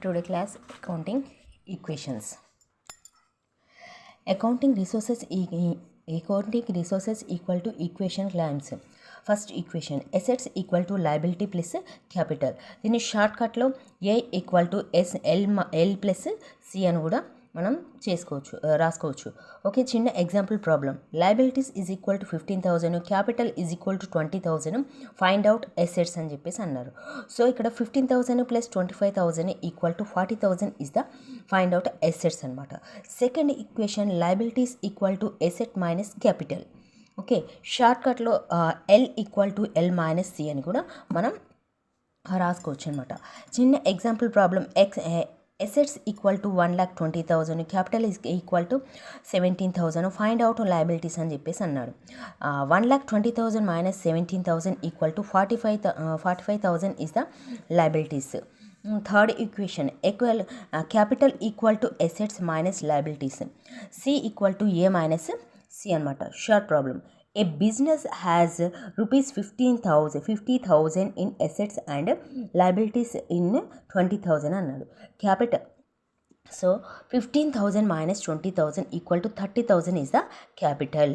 Today class accounting equations. Accounting resources equal to equation claims. First equation assets equal to liability plus capital. దీన్ని short కట్లో A equal to L plus C అని కూడా మనం రాసుకోవచ్చు. Okay, చిన్న example problem. Liabilities is equal to 15,000, capital is equal to 20,000, find out assets అని చెప్పేసి అన్నారు. సో ఇక్కడ 15,000 plus 25,000 equal to 40,000 is the find out assets అనమాట. Second equation liabilities equal to asset minus capital. Okay, short కట్లో L equal to L minus C అని కూడా మనం రాసుకోవచ్చు అనమాట. చిన్న example problem assets equal to 1,20,000, capital is equal to 17,000, find out liabilities అని చెప్పేసి అన్నాడు. 1,20,000 minus 17,000 equal to 45,000 is the liabilities. Third equation capital equal to assets minus liabilities, C equal to A minus C అనమాట. Short problem. A business has rupees 50,000 in assets and liabilities in 20,000 అన్నాడు. Capital. So 15,000 minus 20,000 equal to 30,000 is the capital.